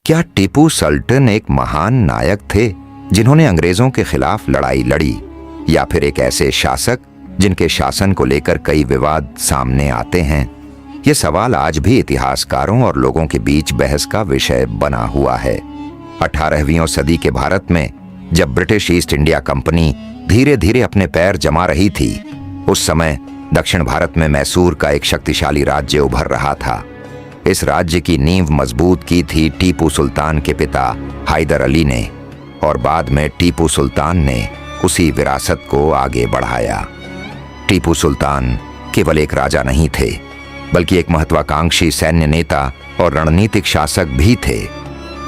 क्या टीपू सुल्तान एक महान नायक थे जिन्होंने अंग्रेजों के खिलाफ लड़ाई लड़ी, या फिर एक ऐसे शासक जिनके शासन को लेकर कई विवाद सामने आते हैं? ये सवाल आज भी इतिहासकारों और लोगों के बीच बहस का विषय बना हुआ है। 18वीं सदी के भारत में जब ब्रिटिश ईस्ट इंडिया कंपनी धीरे धीरे अपने पैर जमा रही थी, उस समय दक्षिण भारत में मैसूर का एक शक्तिशाली राज्य उभर रहा था। इस राज्य की नींव मजबूत की थी टीपू सुल्तान के पिता हैदर अली ने, और बाद में टीपू सुल्तान ने उसी विरासत को आगे बढ़ाया। टीपू सुल्तान केवल एक राजा नहीं थे, बल्कि एक महत्वाकांक्षी सैन्य नेता और रणनीतिक शासक भी थे।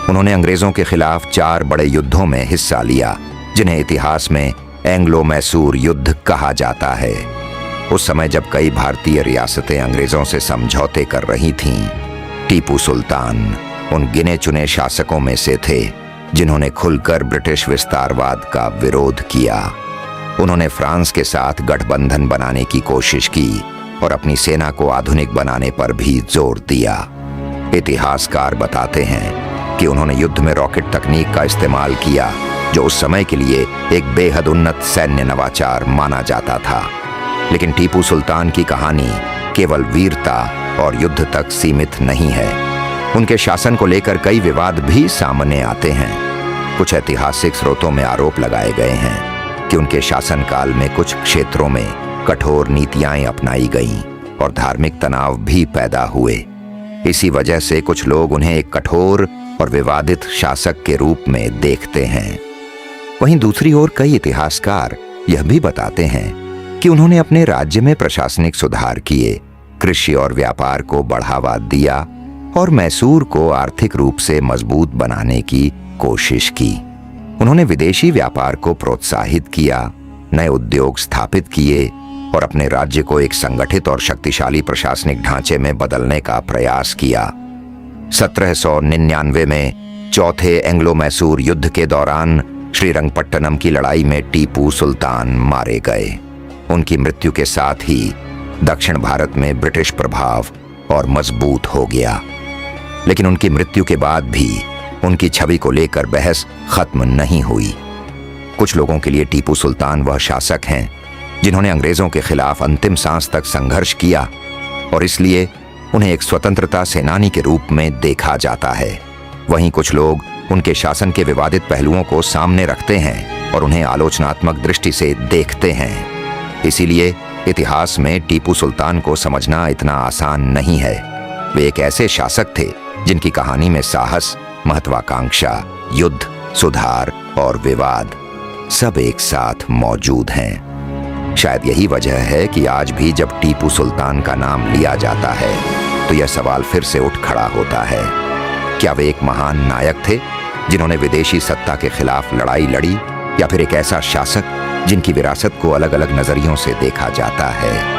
उन्होंने अंग्रेजों के खिलाफ 4 बड़े युद्धों में हिस्सा लिया, जिन्हें इतिहास में एंग्लो मैसूर युद्ध कहा जाता है। उस समय जब कई भारतीय रियासतें अंग्रेजों से समझौते कर रही थीं, टीपू सुल्तान उन गिने चुने शासकों में से थे जिन्होंने खुलकर ब्रिटिश विस्तारवाद का विरोध किया। उन्होंने फ्रांस के साथ गठबंधन बनाने की कोशिश की और अपनी सेना को आधुनिक बनाने पर भी जोर दिया। इतिहासकार बताते हैं कि उन्होंने युद्ध में रॉकेट तकनीक का इस्तेमाल किया, जो उस समय के लिए एक बेहद उन्नत सैन्य नवाचार माना जाता था। लेकिन टीपू सुल्तान की कहानी केवल वीरता और युद्ध तक सीमित नहीं है। उनके शासन को लेकर कई विवाद भी सामने आते हैं। कुछ ऐतिहासिक स्रोतों में आरोप लगाए गए हैं कि उनके शासनकाल में कुछ क्षेत्रों में कठोर नीतियां अपनाई गईं और धार्मिक तनाव भी पैदा हुए। इसी वजह से कुछ लोग उन्हें एक कठोर और विवादित शासक के रूप में देखते हैं। वहीं दूसरी ओर कई इतिहासकार यह भी बताते हैं कि उन्होंने अपने राज्य में प्रशासनिक सुधार किए, कृषि और व्यापार को बढ़ावा दिया और मैसूर को आर्थिक रूप से मजबूत बनाने की कोशिश की। उन्होंने विदेशी व्यापार को प्रोत्साहित किया, नए उद्योग स्थापित किए और अपने राज्य को एक संगठित और शक्तिशाली प्रशासनिक ढांचे में बदलने का प्रयास किया। 1799 में चौथे एंग्लो मैसूर युद्ध के दौरान श्रीरंगपट्टनम की लड़ाई में टीपू सुल्तान मारे गए। उनकी मृत्यु के साथ ही दक्षिण भारत में ब्रिटिश प्रभाव और मजबूत हो गया। लेकिन उनकी मृत्यु के बाद भी उनकी छवि को लेकर बहस खत्म नहीं हुई। कुछ लोगों के लिए टीपू सुल्तान वह शासक हैं जिन्होंने अंग्रेजों के खिलाफ अंतिम सांस तक संघर्ष किया, और इसलिए उन्हें एक स्वतंत्रता सेनानी के रूप में देखा जाता है। वहीं कुछ लोग उनके शासन के विवादित पहलुओं को सामने रखते हैं और उन्हें आलोचनात्मक दृष्टि से देखते हैं। इसीलिए इतिहास में टीपू सुल्तान को समझना इतना आसान नहीं है। वे एक ऐसे शासक थे जिनकी कहानी में साहस, महत्वाकांक्षा, युद्ध, सुधार और विवाद सब एक साथ मौजूद हैं। शायद यही वजह है कि आज भी जब टीपू सुल्तान का नाम लिया जाता है तो यह सवाल फिर से उठ खड़ा होता है, क्या वे एक महान नायक थे जिन्होंने विदेशी सत्ता के खिलाफ लड़ाई लड़ी, या फिर एक ऐसा शासक जिनकी विरासत को अलग अलग नजरियों से देखा जाता है?